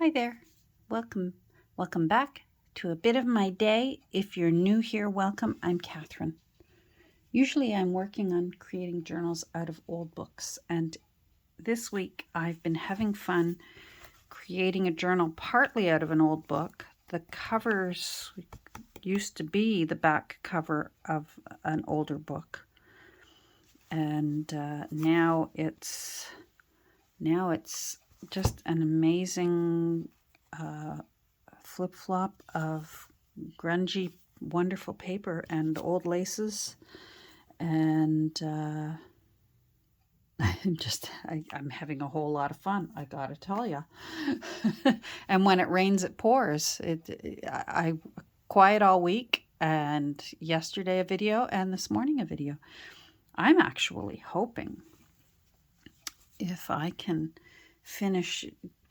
Hi there. Welcome back to a bit of my day. If you're new here, welcome. I'm Catherine. Usually I'm working on creating journals out of old books, and this week I've been having fun creating a journal partly out of an old book. The covers used to be the back cover of an older book, and now it's just an amazing flip-flop of grungy, wonderful paper and old laces, and I'm having a whole lot of fun, I gotta tell you. And when it rains, it pours. I quiet all week, and yesterday a video, and this morning a video. I'm actually hoping if I can finish.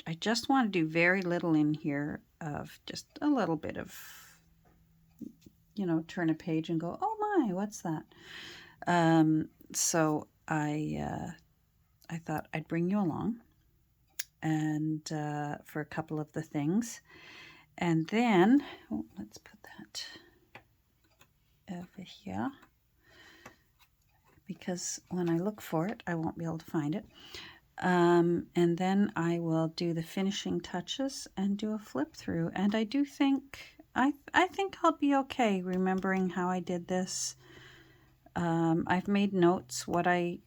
I just want to do very little in here, of just a little bit of, turn a page and go, oh my, what's that? So I thought I'd bring you along, and for a couple of the things, and then let's put that over here, because when I look for it, I won't be able to find it. And then I will do the finishing touches and do a flip through. And I do think, I think I'll be okay remembering how I did this. I've made notes what I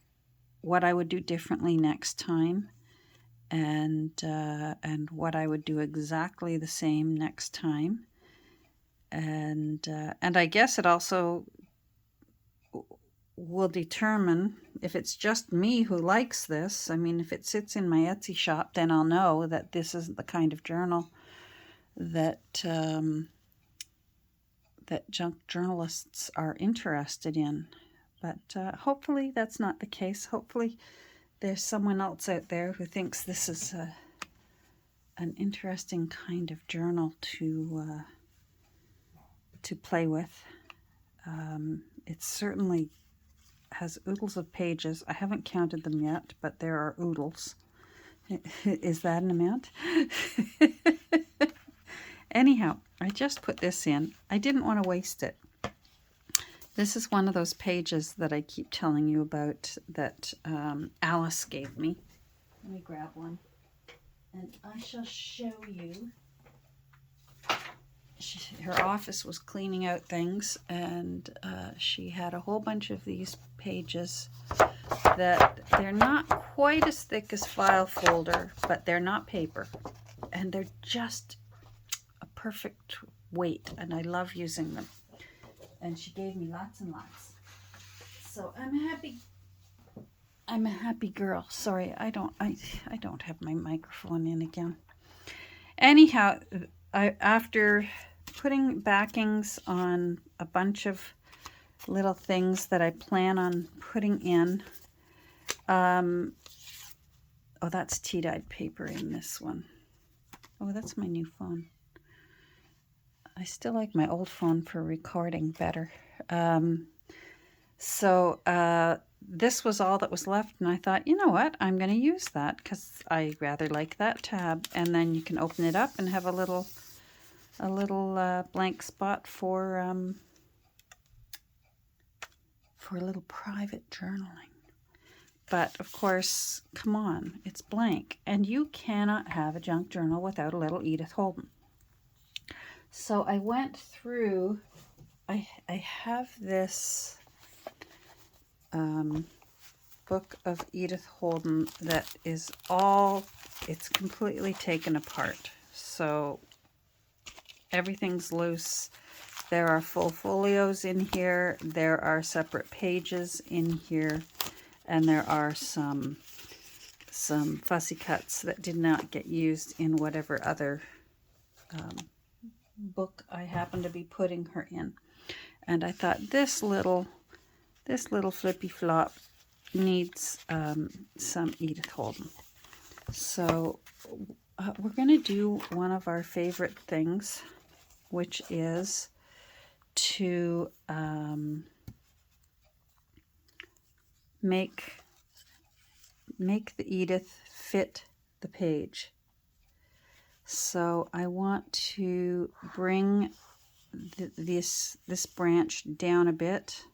would do differently next time, and what I would do exactly the same next time. And I guess it also will determine if it's just me who likes this. I mean, if it sits in my Etsy shop, then I'll know that this isn't the kind of journal that that junk journalists are interested in. But hopefully that's not the case. Hopefully there's someone else out there who thinks this is an interesting kind of journal to play with. It certainly has oodles of pages. I haven't counted them yet, but there are oodles. Is that an amount? Anyhow, I just put this in. I didn't want to waste it. This is one of those pages that I keep telling you about that Alice gave me. Let me grab one, and I shall show you. Her office was cleaning out things, and she had a whole bunch of these pages that they're not quite as thick as file folder, but they're not paper, and they're just a perfect weight, and I love using them. And she gave me lots and lots, so I'm a happy girl. Sorry, I don't have my microphone in again. Anyhow, after putting backings on a bunch of little things that I plan on putting in. Oh, that's tea-dyed paper in this one. Oh, that's my new phone. I still like my old phone for recording better. So this was all that was left, and I thought, you know what, I'm going to use that because I rather like that tab. And then you can open it up and have a little blank spot for a little private journaling. But of course, come on, it's blank, and you cannot have a junk journal without a little Edith Holden. So I went through, I have this book of Edith Holden that is it's completely taken apart. So everything's loose. There are full folios in here. There are separate pages in here. And there are some fussy cuts that did not get used in whatever other book I happen to be putting her in. And I thought this little flippy flop needs some Edith Holden. So we're going to do one of our favorite things, which is to make the Edith fit the page. So I want to bring this branch down a bit,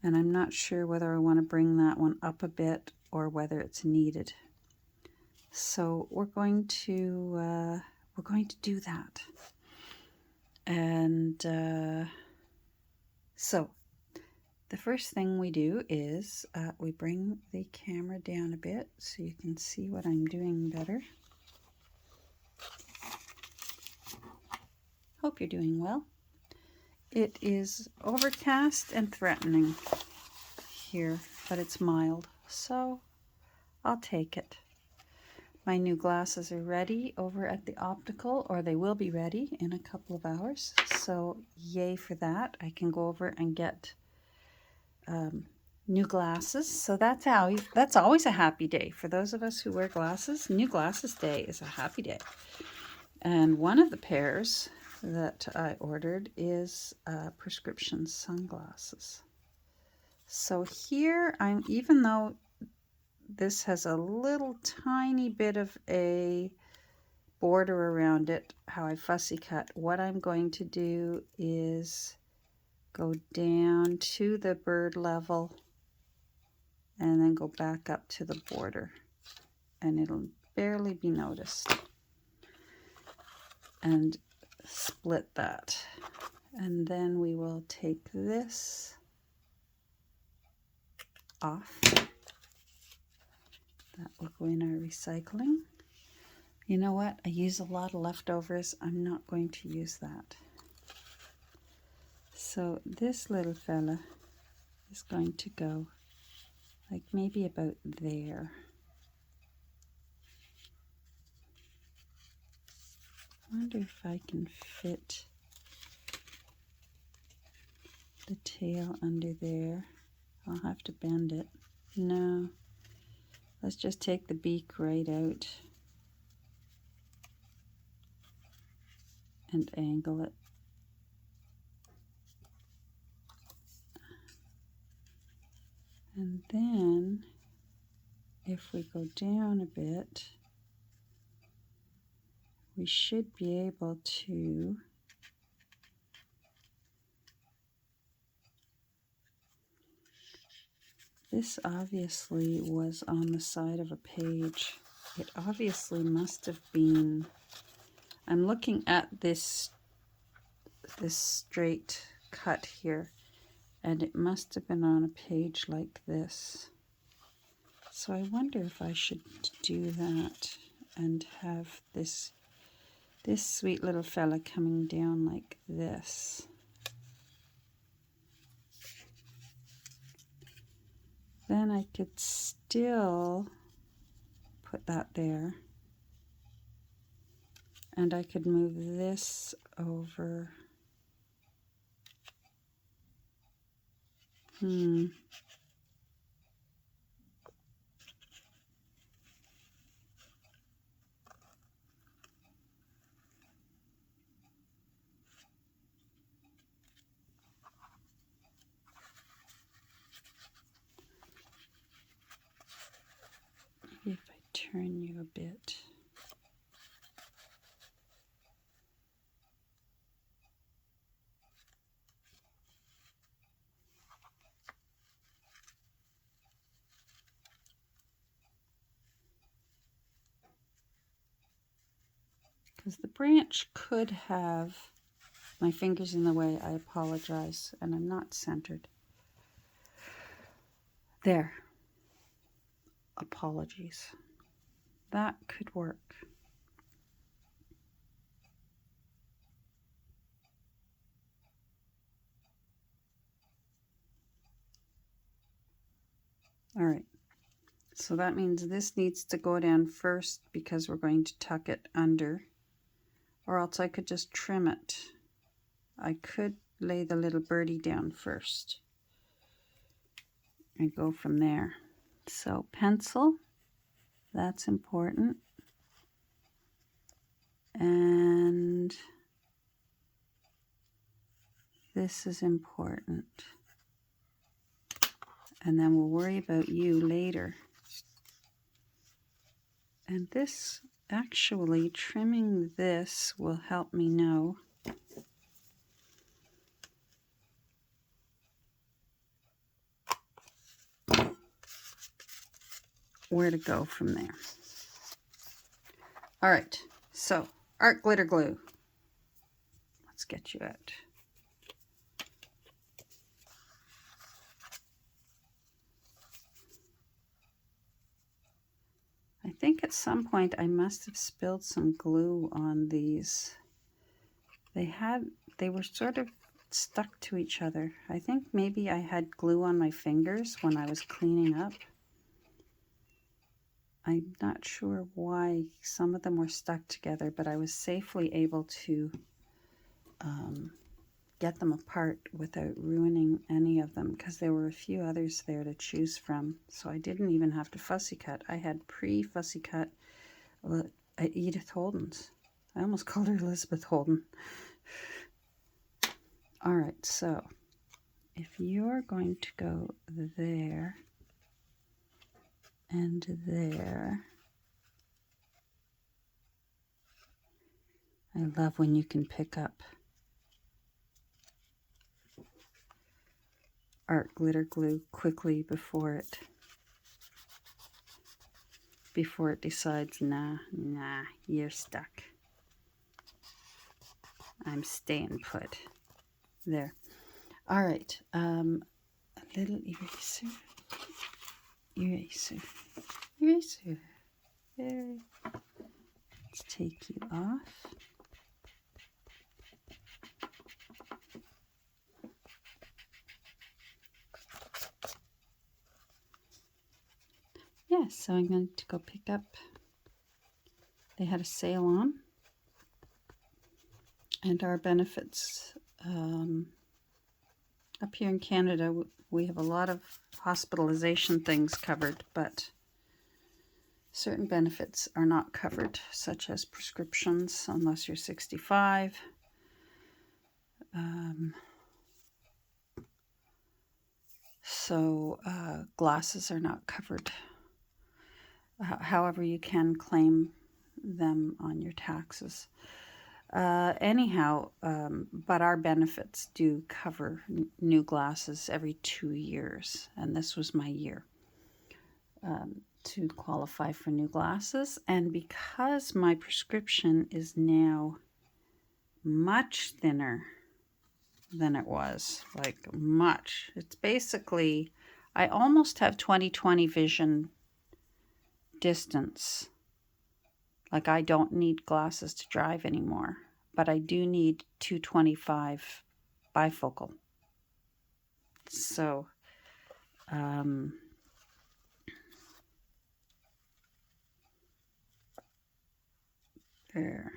and I'm not sure whether I want to bring that one up a bit or whether it's needed. So we're going to do that. And so the first thing we do is we bring the camera down a bit so you can see what I'm doing better. Hope you're doing well. It is overcast and threatening here, but it's mild, so I'll take it. My new glasses are ready over at the optical, or they will be ready in a couple of hours, so yay for that. I can go over and get new glasses, so that's always a happy day. For those of us who wear glasses, new glasses day is a happy day. And one of the pairs that I ordered is prescription sunglasses. So here even though this has a little tiny bit of a border around it, how I fussy cut, what I'm going to do is go down to the bird level and then go back up to the border, and it'll barely be noticed, and split that. And then we will take this off. That will go in our recycling. You know what? I use a lot of leftovers. I'm not going to use that. So this little fella is going to go like maybe about there. I wonder if I can fit the tail under there. I'll have to bend it. No. Let's just take the beak right out and angle it. And then if we go down a bit, we should be able to this obviously was on the side of a page. It obviously must have been, I'm looking at this straight cut here, and it must have been on a page like this. So I wonder if I should do that and have this sweet little fella coming down like this. Then I could still put that there, and I could move this over. Maybe if I turn you a bit. Because the branch could have my fingers in the way. I apologize, and I'm not centered. There. Apologies. That could work. All right. So that means this needs to go down first because we're going to tuck it under, or else I could just trim it. I could lay the little birdie down first and go from there. So pencil, that's important. And this is important. And then we'll worry about you later. And this actually trimming this will help me know where to go from there. All right, so art glitter glue. Let's get you out. I think at some point I must have spilled some glue on these. They were sort of stuck to each other. I think maybe I had glue on my fingers when I was cleaning up. I'm not sure why some of them were stuck together, but I was safely able to get them apart without ruining any of them, because there were a few others there to choose from. So I didn't even have to fussy cut. I had pre-fussy cut Edith Holden's. I almost called her Elizabeth Holden. All right, so if you're going to go there and there, I love when you can pick up art glitter glue quickly before it decides, nah, you're stuck. I'm staying put. There. All right. A little eraser. There. Let's take you off. Yeah, so I'm going to go pick up. They had a sale on, and our benefits up here in Canada, we have a lot of hospitalization things covered, but certain benefits are not covered, such as prescriptions, unless you're 65. Glasses are not covered. However, you can claim them on your taxes. But our benefits do cover new glasses every 2 years, and this was my year to qualify for new glasses. And because my prescription is now much thinner than it was, like much, it's basically, I almost have 20/20 vision distance. Like, I don't need glasses to drive anymore, but I do need 225 bifocal. So, there.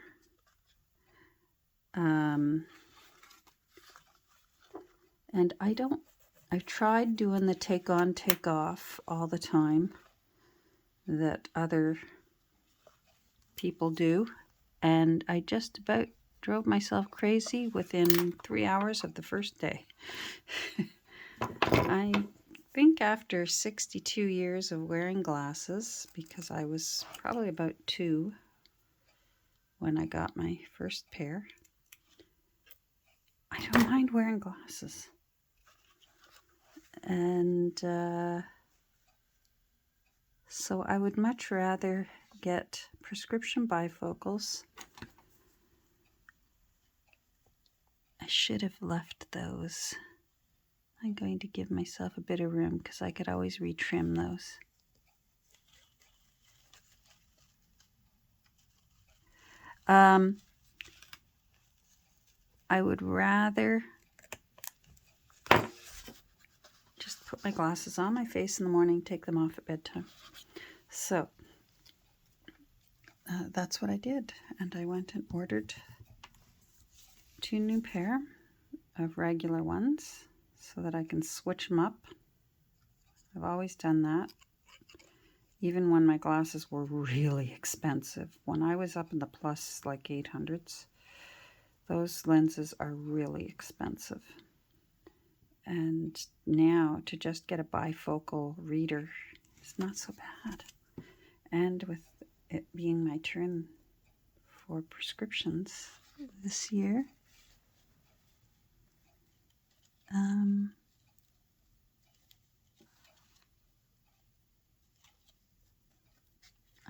And I've tried doing the take on, take off all the time that other people do, and I just about drove myself crazy within 3 hours of the first day. I think after 62 years of wearing glasses, because I was probably about 2 when I got my first pair, I don't mind wearing glasses. And so I would much rather get prescription bifocals. I should have left those. I'm going to give myself a bit of room because I could always retrim those. I would rather just put my glasses on my face in the morning, take them off at bedtime. So that's what I did, and I went and ordered 2 new pair of regular ones so that I can switch them up. I've always done that, even when my glasses were really expensive. When I was up in the plus like 800s, those lenses are really expensive. And now to just get a bifocal reader is not so bad. And with it being my turn for prescriptions this year,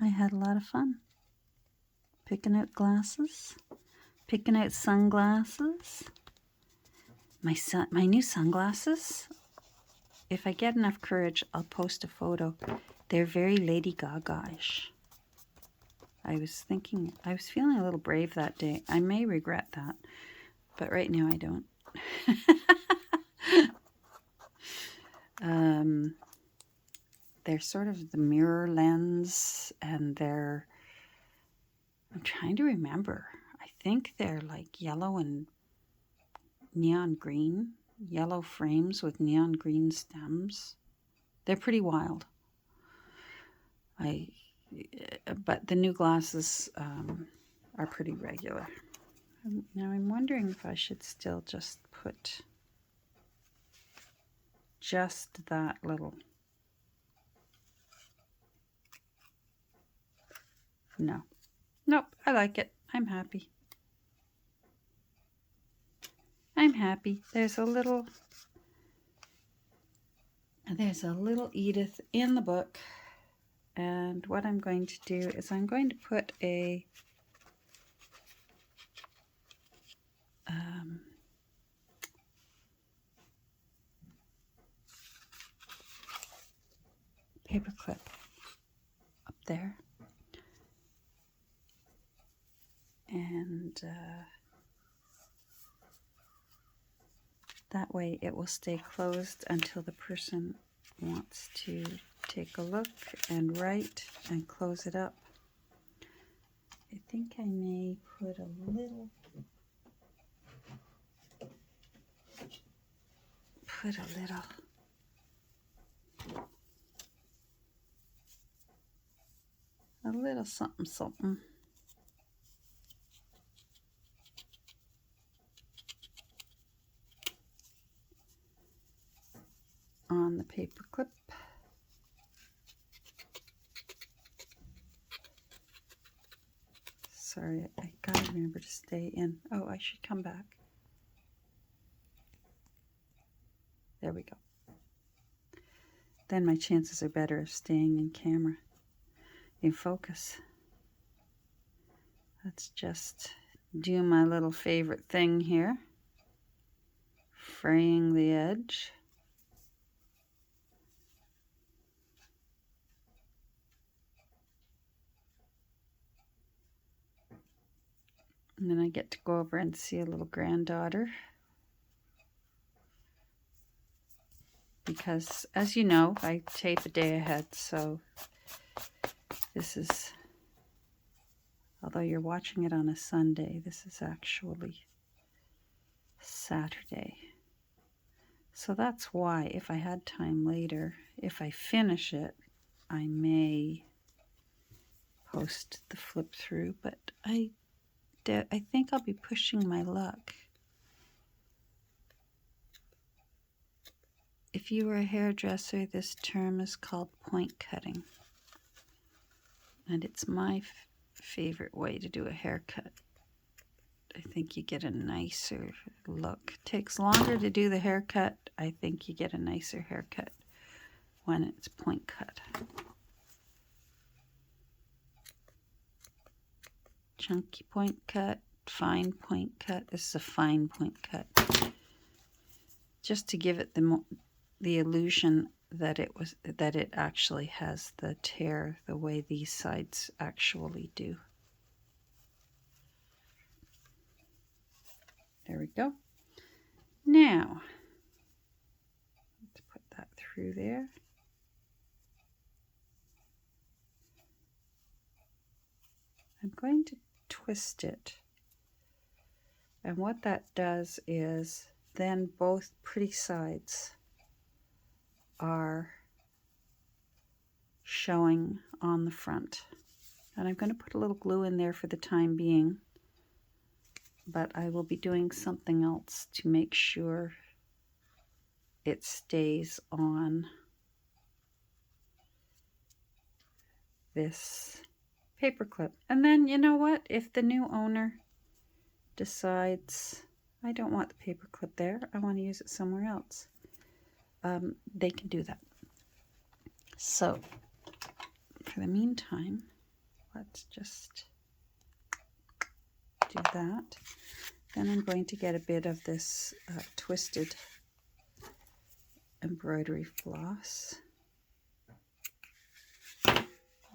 I had a lot of fun picking out glasses, picking out sunglasses. My new sunglasses, if I get enough courage, I'll post a photo. They're very Lady Gaga-ish. I was feeling a little brave that day. I may regret that, but right now I don't. They're sort of the mirror lens, and I'm trying to remember. I think they're like yellow and neon green, yellow frames with neon green stems. They're pretty wild. But the new glasses are pretty regular. Now I'm wondering if I should still just put just that little. No. Nope, I like it. I'm happy. I'm happy. There's a little Edith in the book. And what I'm going to do is I'm going to put a paper clip up there. And that way it will stay closed until the person wants to take a look and write and close it up. I think I may put a little something something on the paper clip. Sorry, I gotta remember to stay in. Oh, I should come back. There we go. Then my chances are better of staying in camera, in focus. Let's just do my little favorite thing here. Fraying the edge. And then I get to go over and see a little granddaughter. Because, as you know, I tape a day ahead, so this is, although you're watching it on a Sunday, this is actually Saturday. So that's why, if I had time later, if I finish it, I may post the flip through, but I think I'll be pushing my luck. If you were a hairdresser, this term is called point cutting. And it's my favorite way to do a haircut. I think you get a nicer look. It takes longer to do the haircut. I think you get a nicer haircut when it's point cut. Chunky point cut, fine point cut. This is a fine point cut. Just to give it the illusion that it actually has the tear the way these sides actually do. There we go. Now, let's put that through there. I'm going to twist it. And what that does is then both pretty sides are showing on the front. And I'm going to put a little glue in there for the time being, but I will be doing something else to make sure it stays on this paper clip. And then, you know what? If the new owner decides, I don't want the paper clip there, I want to use it somewhere else, they can do that. So, for the meantime, let's just do that. Then I'm going to get a bit of this twisted embroidery floss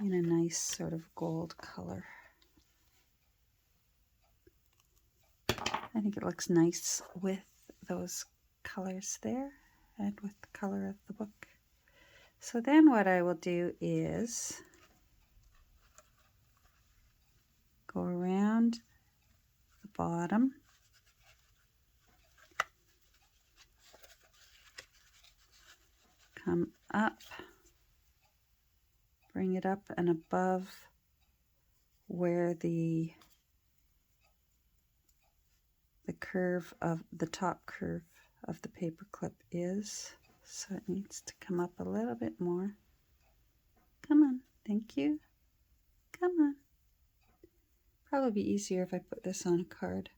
in a nice sort of gold color. I think it looks nice with those colors there and with the color of the book. So then what I will do is go around the bottom, come up, bring it up and above where the curve of the top curve of the paper clip is. So it needs to come up a little bit more. Come on, thank you. Come on. Probably be easier if I put this on a card.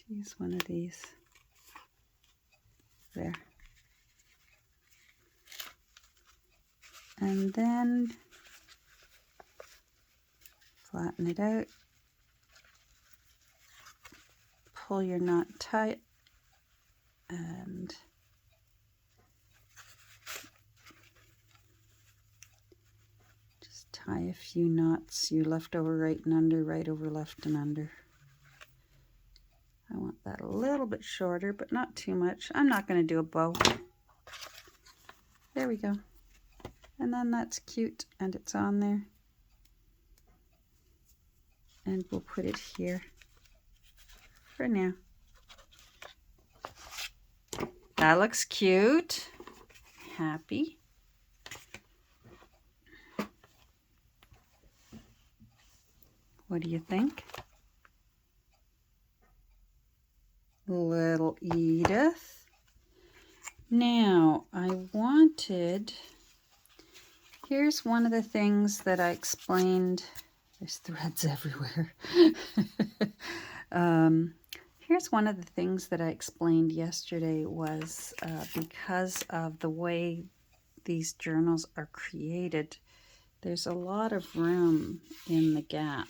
Use one of these. There. And then flatten it out. Pull your knot tight and just tie a few knots. You left over, right and under, right over, left and under. I want that a little bit shorter, but not too much. I'm not going to do a bow. There we go. And then that's cute, and it's on there. And we'll put it here for now. That looks cute. Happy. What do you think? Little Edith. Now, here's one of the things that I explained. There's threads everywhere. Here's one of the things that I explained yesterday was because of the way these journals are created, there's a lot of room in the gap,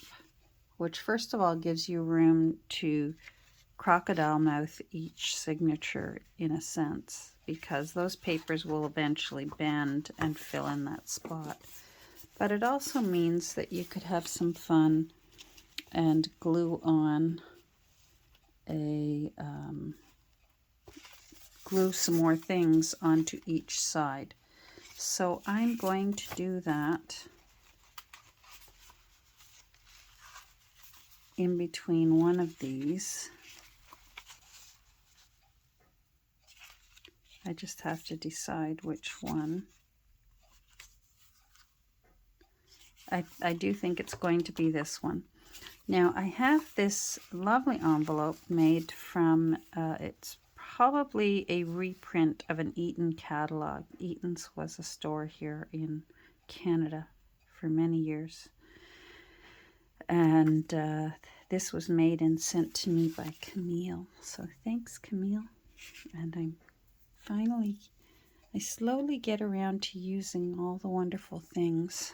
which first of all gives you room to crocodile mouth each signature in a sense, because those papers will eventually bend and fill in that spot. But it also means that you could have some fun and glue on glue some more things onto each side. So I'm going to do that in between one of these. I just have to decide which one. I do think it's going to be this one. Now I have this lovely envelope made from, it's probably a reprint of an Eaton catalog. Eaton's was a store here in Canada for many years. And this was made and sent to me by Camille. So thanks, Camille. And I slowly get around to using all the wonderful things.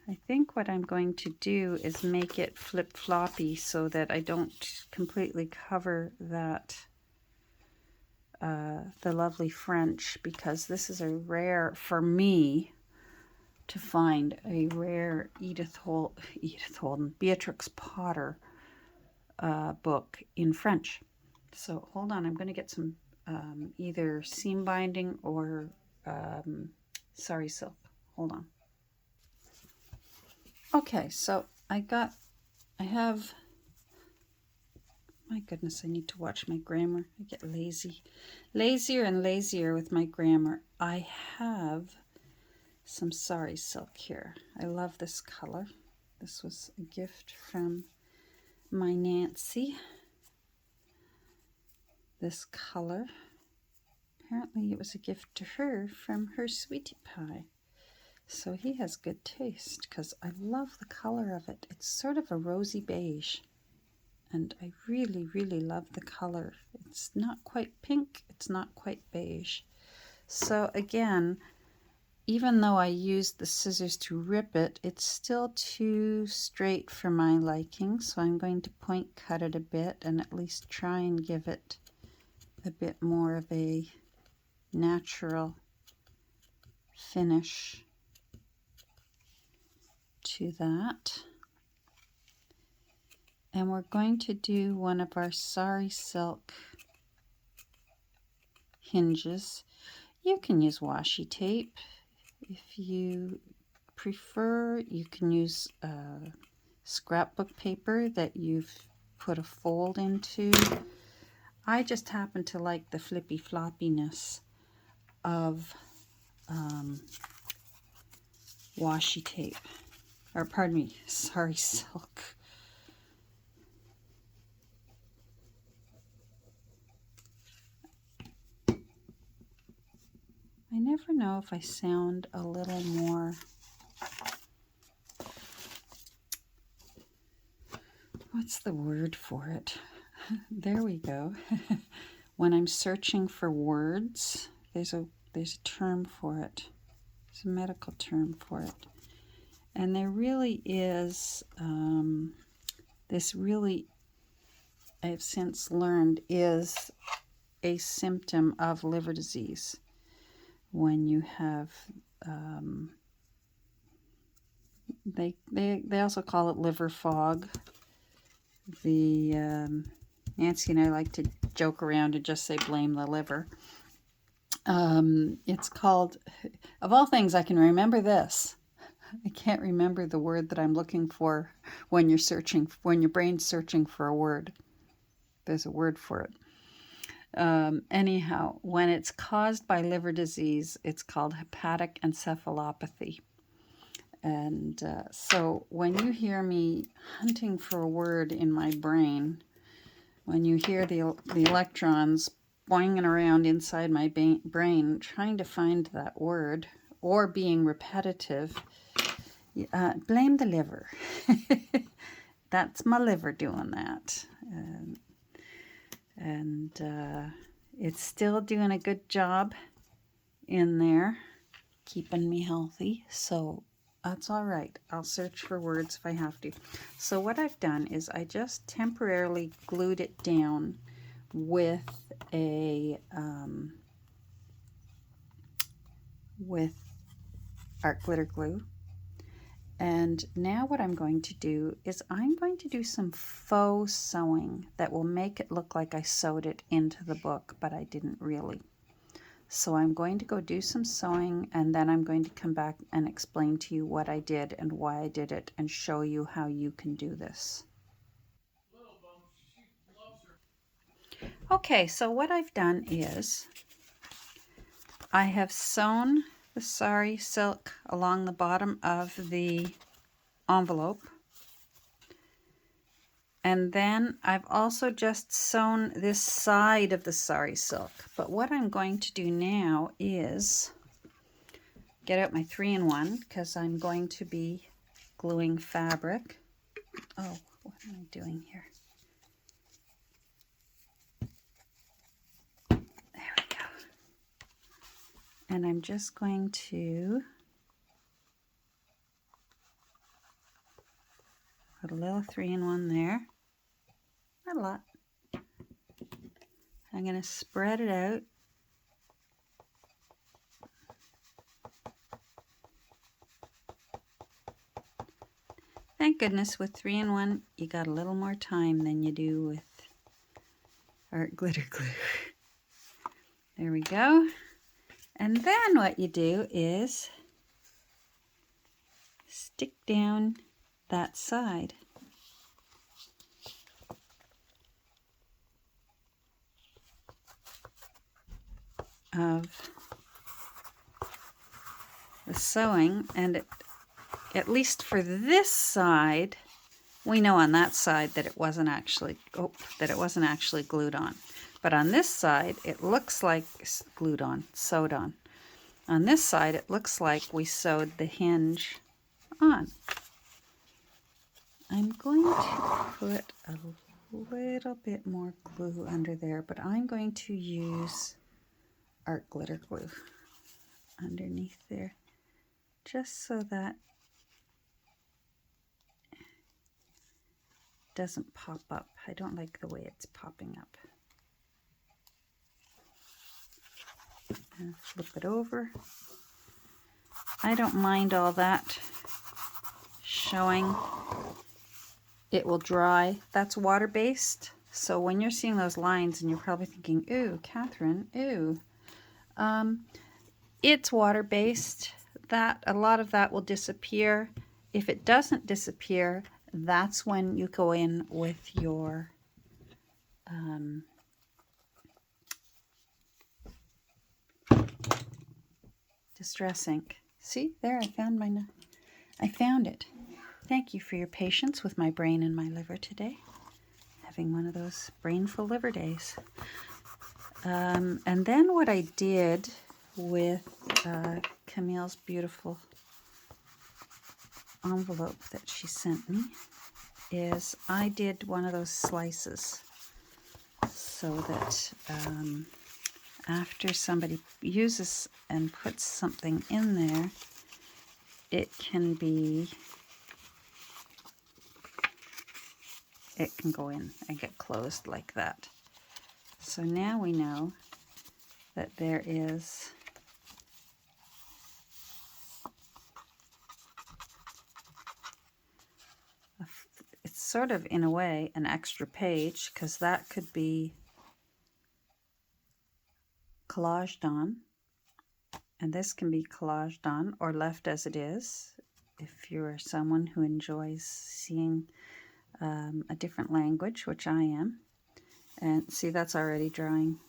I think what I'm going to do is make it flip-floppy so that I don't completely cover that, the lovely French, because this is a rare, for me, to find a rare Beatrix Potter book in French. So hold on, I'm going to get some either seam binding or sari silk. Hold on. Okay, so I have, my goodness, I need to watch my grammar. I get lazier and lazier with my grammar. I have some sari silk here. I love this color. This was a gift from my Nancy. This color, Apparently it was a gift to her from her sweetie pie. So he has good taste because I love the color of it. It's sort of a rosy beige. And I really, really love the color. It's not quite pink. It's not quite beige. So again, even though I used the scissors to rip it, it's still too straight for my liking. So I'm going to point cut it a bit and at least try and give it a bit more of a natural finish to that. And we're going to do one of our sari silk hinges. You can use washi tape if you prefer. You can use scrapbook paper that you've put a fold into. I just happen to like the flippy floppiness of washi tape, or pardon me, sari silk. I never know if I sound a little more what's the word for it? There we go. When I'm searching for words, there's a term for it. There's a medical term for it. And there really is, this really, I've since learned, is a symptom of liver disease. When you have, they also call it liver fog. Nancy and I like to joke around and just say blame the liver. It's called, of all things, I can remember this. I can't remember the word that I'm looking for when you're searching, when your brain's searching for a word. There's a word for it. Anyhow, when it's caused by liver disease, it's called hepatic encephalopathy. And so when you hear me hunting for a word in my brain, when you hear the electrons boinging around inside my brain trying to find that word or being repetitive, blame the liver. That's my liver doing that. And it's still doing a good job in there, keeping me healthy. So that's all right. I'll search for words if I have to. So what I've done is I just temporarily glued it down with a with art glitter glue. And now what I'm going to do is I'm going to do some faux sewing that will make it look like I sewed it into the book, but I didn't really. So I'm going to go do some sewing, and then I'm going to come back and explain to you what I did and why I did it and show you how you can do this. Okay, so what I've done is I have sewn the sari silk along the bottom of the envelope. And then I've also just sewn this side of the sari silk. But what I'm going to do now is get out my 3-in-1 because I'm going to be gluing fabric. Oh, what am I doing here? There we go. And I'm just going to put a little 3-in-1 there. Not a lot. I'm going to spread it out. Thank goodness with 3-in-1 you got a little more time than you do with art glitter glue. There we go. And then what you do is stick down that side. Of the sewing, and at least for this side, we know on that side that it wasn't actually glued on. But on this side, it looks like glued on, sewed on. On this side, it looks like we sewed the hinge on. I'm going to put a little bit more glue under there, but I'm going to use art glitter glue underneath there, just so that it doesn't pop up. I don't like the way it's popping up. And flip it over. I don't mind all that showing. It will dry. That's water-based. So when you're seeing those lines and you're probably thinking, ooh, Catherine, ooh. It's water-based. That a lot of that will disappear. If it doesn't disappear, that's when you go in with your Distress ink. See, there, I found it. Thank you for your patience with my brain and my liver today. Having one of those brainful liver days. And then what I did with Camille's beautiful envelope that she sent me is I did one of those slices so that after somebody uses and puts something in there, it can go in and get closed like that. So now we know that there is it's sort of, in a way, an extra page, because that could be collaged on, and this can be collaged on or left as it is if you're someone who enjoys seeing a different language, which I am. And see, that's already drying.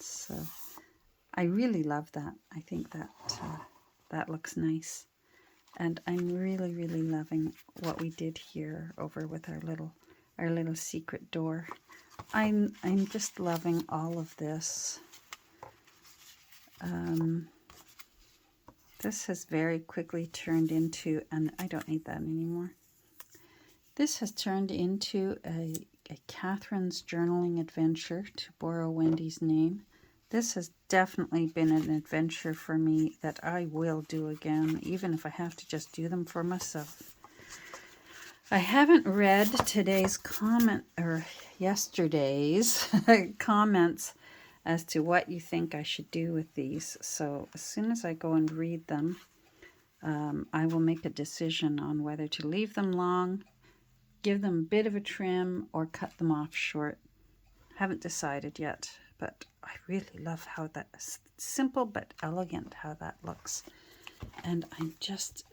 So I really love that. I think that that looks nice. And I'm really, really loving what we did here over with our little secret door. I'm just loving all of this. This has very quickly turned into, and I don't need that anymore. This has turned into a Catherine's journaling adventure, to borrow Wendy's name. This has definitely been an adventure for me that I will do again, even if I have to just do them for myself. I haven't read today's comment, or yesterday's comments as to what you think I should do with these. So as soon as I go and read them, I will make a decision on whether to leave them long, give them a bit of a trim, or cut them off short. Haven't decided yet, but I really love how that's simple but elegant, how that looks. And I'm just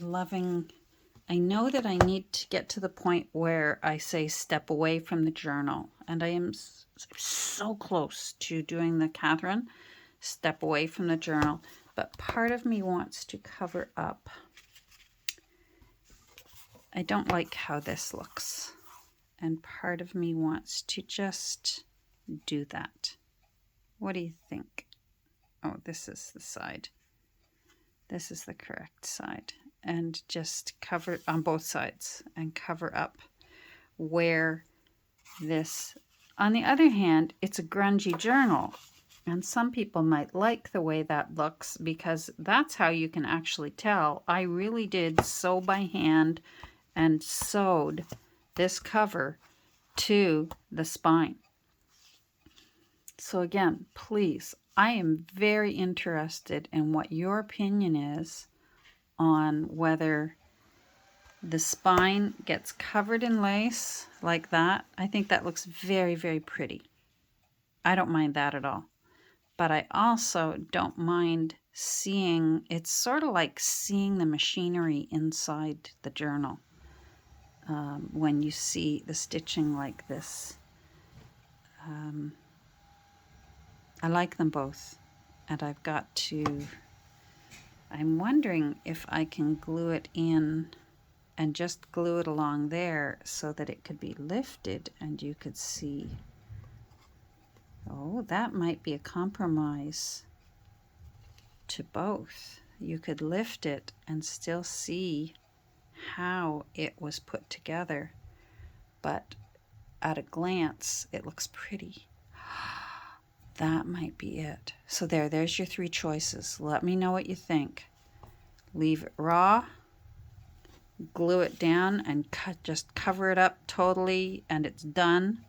loving, I know that I need to get to the point where I say step away from the journal, and I am so close to doing the Catherine step away from the journal, but part of me wants to cover up. I don't like how this looks, and part of me wants to just do that. What do you think? Oh, this is the side. This is the correct side. And just cover on both sides and cover up where this... On the other hand, it's a grungy journal, and some people might like the way that looks because that's how you can actually tell. I really did sew by hand and sewed this cover to the spine. So again, please, I am very interested in what your opinion is on whether the spine gets covered in lace like that. I think that looks very, very pretty. I don't mind that at all. But I also don't mind seeing, it's sort of like seeing the machinery inside the journal when you see the stitching like this. I like them both, and I've got to, I'm wondering if I can glue it in and just glue it along there so that it could be lifted and you could see Oh, that might be a compromise to both. You could lift it and still see how it was put together, but at a glance, it looks pretty. That might be it. So there's your 3 choices. Let me know what you think. Leave it raw, glue it down and just cover it up totally and it's done,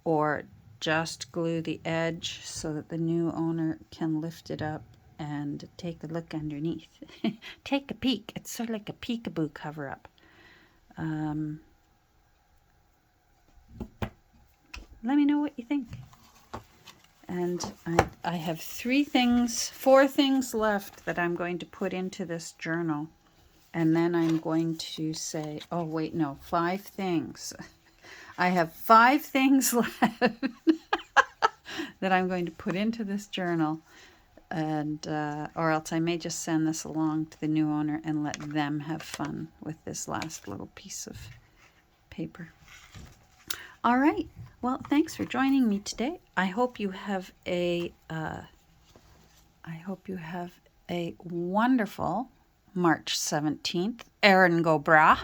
or just glue the edge so that the new owner can lift it up and take a look underneath. Take a peek. It's sort of like a peekaboo cover up. Let me know what you think. And I have 4 things left that I'm going to put into this journal. And then I'm going to say, oh wait, no, 5 things. I have 5 things left that I'm going to put into this journal. And or else I may just send this along to the new owner and let them have fun with this last little piece of paper. All right. Well, thanks for joining me today. I hope you have a wonderful March 17th. Erin go bra.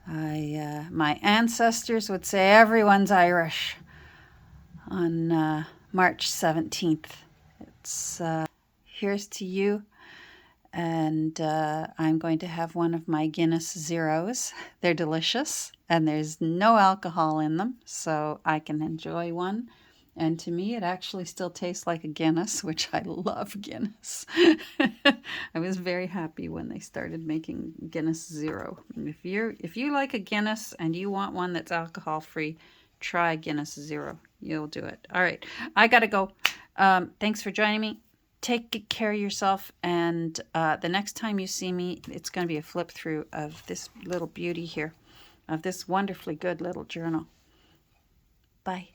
My ancestors would say everyone's Irish on March 17th. It's here's to you. And I'm going to have one of my Guinness Zeros. They're delicious, and there's no alcohol in them, so I can enjoy one. And to me, it actually still tastes like a Guinness, which I love Guinness. I was very happy when they started making Guinness Zero. And if you like a Guinness and you want one that's alcohol-free, try Guinness Zero. You'll do it. All right, I gotta go. Thanks for joining me. Take good care of yourself, and the next time you see me, it's going to be a flip through of this little beauty here, of this wonderfully good little journal. Bye.